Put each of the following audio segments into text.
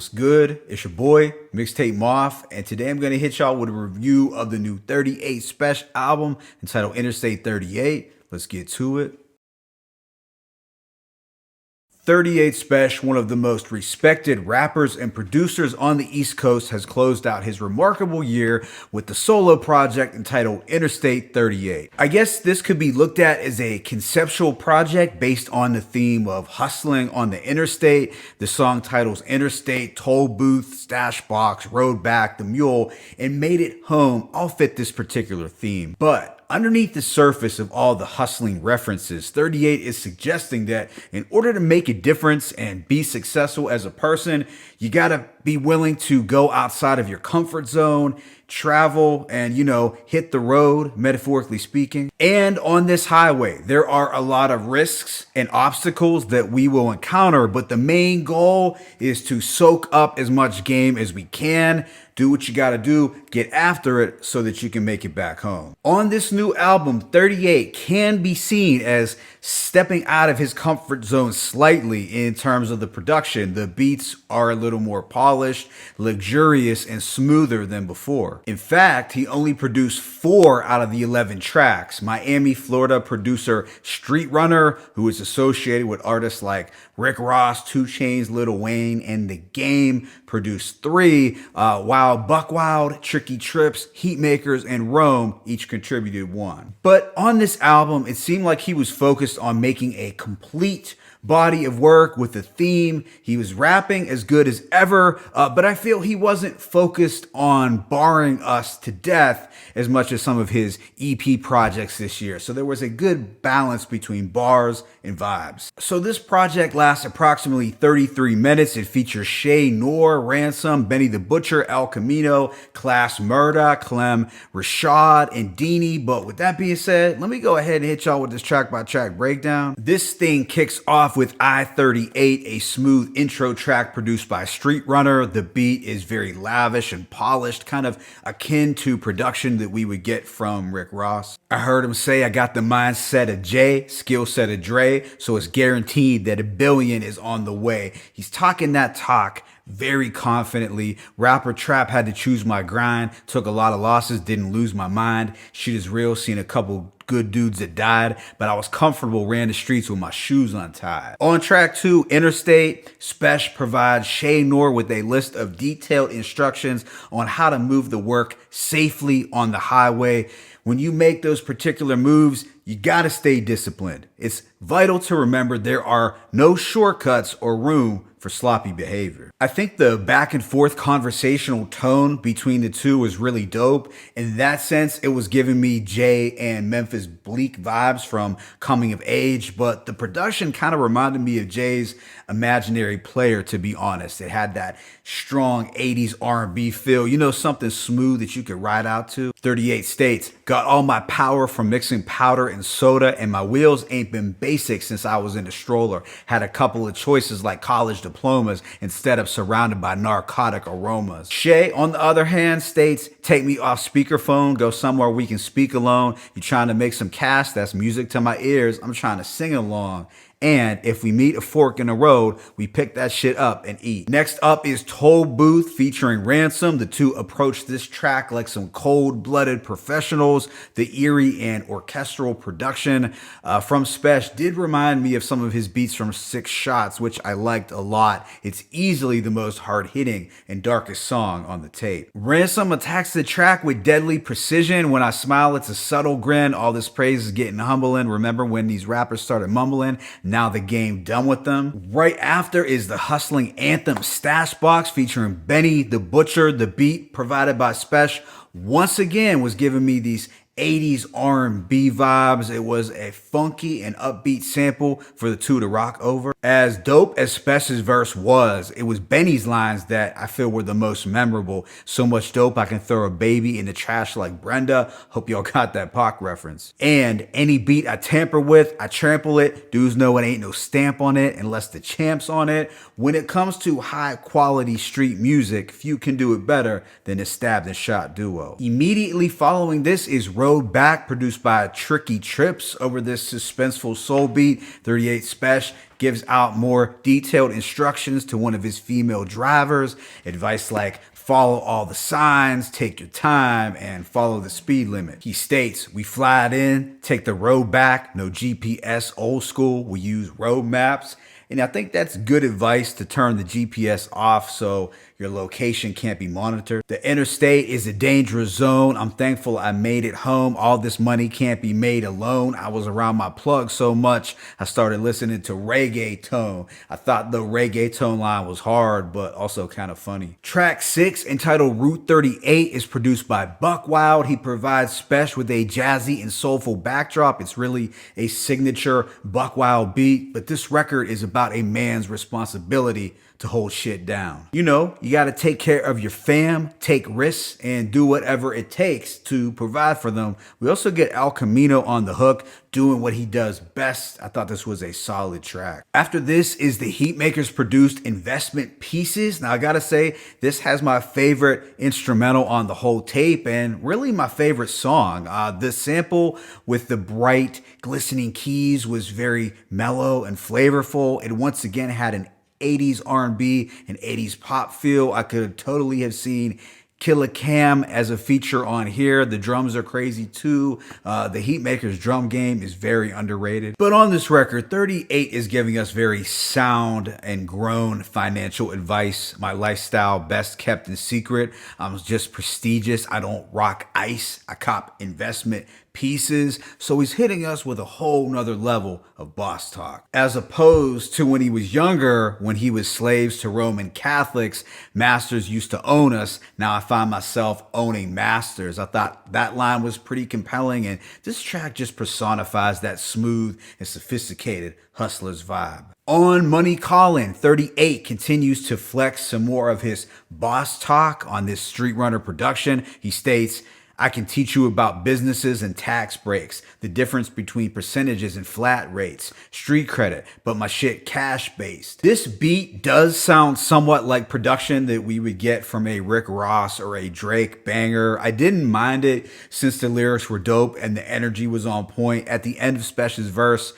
What's good? It's your boy, Mixtape Moth, and today I'm going to hit y'all with a review of the new 38 Spesh album entitled Interstate 38. Let's get to it. 38 Spesh, one of the most respected rappers and producers on the East Coast, has closed out his remarkable year with the solo project entitled Interstate 38. I guess this could be looked at as a conceptual project based on the theme of hustling on the interstate. The song titles Interstate, Toll Booth, Stash Box, Road Back, the Mule, and Made It Home all fit this particular theme. But underneath the surface of all the hustling references, 38 is suggesting that in order to make a difference and be successful as a person, you gotta be willing to go outside of your comfort zone, travel, and, hit the road, metaphorically speaking. And on this highway, there are a lot of risks and obstacles that we will encounter, but the main goal is to soak up as much game as we can, do what you gotta do, get after it so that you can make it back home. On this new album, 38 can be seen as stepping out of his comfort zone slightly in terms of the production. The beats are a little more polished, luxurious, and smoother than before. In fact, he only produced 4 out of the 11 tracks. Miami, Florida producer Street Runner, who is associated with artists like Rick Ross, 2 Chainz, Lil Wayne, and The Game, produced 3, while Buck Wild, Tricky Trips, Heatmakers, and Rome each contributed 1. But on this album, it seemed like he was focused on making a complete body of work with a theme. He was rapping as good as ever, but I feel he wasn't focused on barring us to death as much as some of his EP projects this year. So there was a good balance between bars and vibes. So this project lasts approximately 33 minutes. It features Shay, Noir, Ransom, Benny the Butcher, El Camino, Class Murda, Clem, Rashad, and Deanie. But with that being said, let me go ahead and hit y'all with this track by track breakdown. This thing kicks off with I-38, a smooth intro track produced by Street Runner. The beat is very lavish and polished, kind of akin to production that we would get from Rick Ross. I heard him say, I got the mindset of Jay, skill set of Dre, so it's guaranteed that $1 billion is on the way. He's talking that talk very confidently. Rapper Trap had to choose my grind, took a lot of losses, didn't lose my mind. Shit is real, seen a couple good dudes that died, but I was comfortable, ran the streets with my shoes untied. On track 2, Interstate, Spesh provides Shay Noir with a list of detailed instructions on how to move the work safely on the highway. When you make those particular moves, you gotta stay disciplined. It's vital to remember there are no shortcuts or room for sloppy behavior. I think the back and forth conversational tone between the two was really dope. In that sense, it was giving me Jay and Memphis Bleak vibes from Coming of Age, but the production kind of reminded me of Jay's Imaginary Player, to be honest. It had that strong 80s R&B feel, something smooth that you could ride out to. 38 states, got all my power from mixing powder and soda, and my wheels ain't been basic since I was in the stroller. Had a couple of choices like college diplomas instead of surrounded by narcotic aromas. Shay, on the other hand, states, take me off speakerphone, go somewhere we can speak alone. You trying to make some cash? That's music to my ears. I'm trying to sing along. And if we meet a fork in the road, we pick that shit up and eat. Next up is Toll Booth featuring Ransom. The two approach this track like some cold-blooded professionals. The eerie and orchestral production from Spesh did remind me of some of his beats from 6 Shots, which I liked a lot. It's easily the most hard-hitting and darkest song on the tape. Ransom attacks the track with deadly precision. When I smile, it's a subtle grin. All this praise is getting humbling. Remember when these rappers started mumbling? Now the game done with them. Right after is the hustling anthem Stash Box featuring Benny the Butcher. The beat provided by Spesh once again was giving me these 80s R&B vibes. It was a funky and upbeat sample for the two to rock over. As dope as Spesh's verse was, it was Benny's lines that I feel were the most memorable. So much dope I can throw a baby in the trash like Brenda. Hope y'all got that Pac reference. And any beat I tamper with, I trample it. Dudes know it ain't no stamp on it unless the champ's on it. When it comes to high quality street music, few can do it better than the Stabbed and Shot duo. Immediately following this is Road Back, produced by Tricky Trips. Over this suspenseful soul beat, 38 Spesh gives out more detailed instructions to one of his female drivers. Advice like follow all the signs, take your time, and follow the speed limit. He states, we fly it in, take the road back, no GPS, old school, we use road maps. And I think that's good advice to turn the GPS off so your location can't be monitored. The interstate is a dangerous zone. I'm thankful I made it home. All this money can't be made alone. I was around my plug so much, I started listening to reggaeton. I thought the reggaeton line was hard, but also kind of funny. Track 6, entitled Route 38, is produced by Buck Wild. He provides Spesh with a jazzy and soulful backdrop. It's really a signature Buck Wild beat, but this record is about a man's responsibility to hold shit down. You know, you got to take care of your fam, take risks, and do whatever it takes to provide for them. We also get El Camino on the hook, doing what he does best. I thought this was a solid track. After this is the Heatmakers produced Investment Pieces. Now I gotta say, this has my favorite instrumental on the whole tape and really my favorite song. The sample with the bright glistening keys was very mellow and flavorful. It once again had an 80s R&B and 80s pop feel. I could totally have seen Killa Cam as a feature on here. The drums are crazy too. The Heatmakers drum game is very underrated. But on this record, 38 is giving us very sound and grown financial advice. My lifestyle best kept in secret. I'm just prestigious. I don't rock ice. I cop investment pieces. So he's hitting us with a whole nother level of boss talk. As opposed to when he was younger, when he was slaves to Roman Catholics, masters used to own us. Now I find myself owning masters. I thought that line was pretty compelling, and this track just personifies that smooth and sophisticated hustler's vibe. On Money Callin', 38 continues to flex some more of his boss talk on this Street Runner production. He states, I can teach you about businesses and tax breaks, the difference between percentages and flat rates, street credit, but my shit cash based. This beat does sound somewhat like production that we would get from a Rick Ross or a Drake banger. I didn't mind it since the lyrics were dope and the energy was on point. At the end of Spesh's verse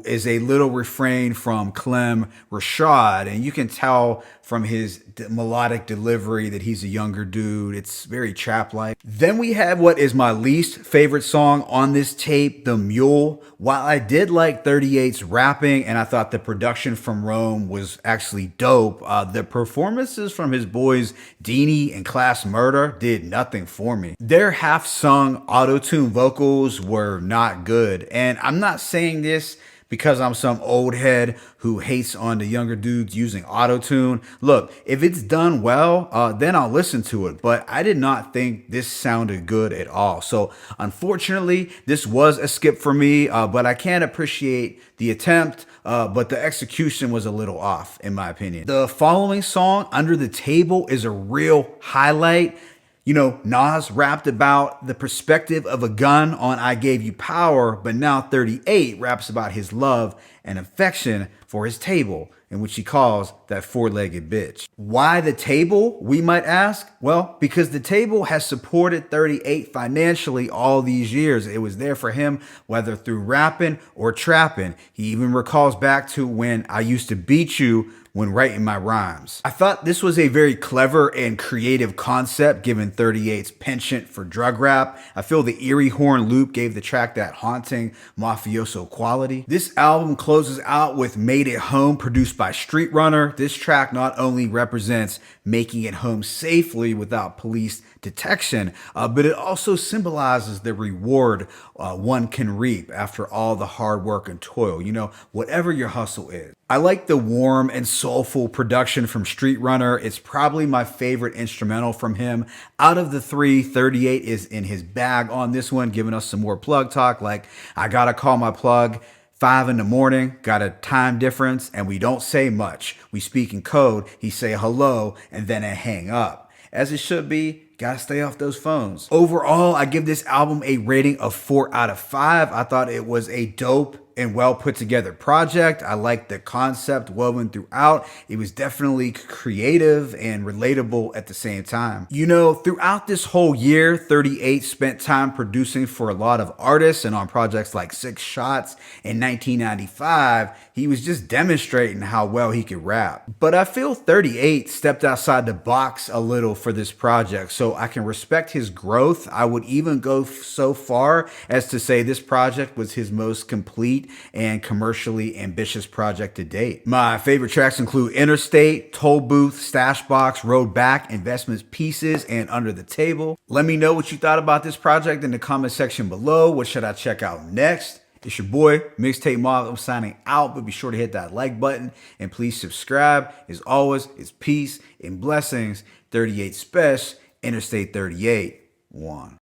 is a little refrain from Clem Rashad, and you can tell from his melodic delivery that he's a younger dude. It's very trap-like. Then we have what is my least favorite song on this tape, The Mule. While I did like 38's rapping and I thought the production from Rome was actually dope, the performances from his boys Deanie and Class Murder did nothing for me. Their half-sung auto-tune vocals were not good, and I'm not saying this because I'm some old head who hates on the younger dudes using autotune. Look, if it's done well, then I'll listen to it. But I did not think this sounded good at all. So unfortunately, this was a skip for me, but I can appreciate the attempt, but the execution was a little off, in my opinion. The following song, Under the Table, is a real highlight. You know, Nas rapped about the perspective of a gun on I Gave You Power, but now 38 raps about his love and affection for his table, in which he calls that four-legged bitch. Why the table, we might ask? Well, because the table has supported 38 financially all these years. It was there for him, whether through rapping or trapping. He even recalls back to when I used to beat you when writing my rhymes. I thought this was a very clever and creative concept given 38's penchant for drug rap. I feel the eerie horn loop gave the track that haunting mafioso quality. This album closes out with Made It Home, produced by Street Runner. This track not only represents making it home safely without police detection, but it also symbolizes the reward one can reap after all the hard work and toil, you know, whatever your hustle is. I like the warm and soulful production from Street Runner. It's probably my favorite instrumental from him. Out of the three, 38 is in his bag on this one, giving us some more plug talk, like I gotta call my plug 5 in the morning, got a time difference, and we don't say much. We speak in code, he say hello, and then I hang up. As it should be, gotta stay off those phones. Overall, I give this album a rating of 4 out of 5. I thought it was a dope and well put together project. I liked the concept woven throughout. It was definitely creative and relatable at the same time. You know, throughout this whole year, 38 spent time producing for a lot of artists, and on projects like Six Shots in 1995, he was just demonstrating how well he could rap. But I feel 38 stepped outside the box a little for this project, so I can respect his growth. I would even go so far as to say this project was his most complete and commercially ambitious project to date. My favorite tracks include Interstate, Toll Booth, Stash Box, Road Back, Investments Pieces, and Under the Table. Let me know what you thought about this project in the comment section below. What should I check out next? It's your boy, Mixtape Mob. I'm signing out, but be sure to hit that like button and please subscribe. As always, it's peace and blessings. 38 Spesh, Interstate 38, 1.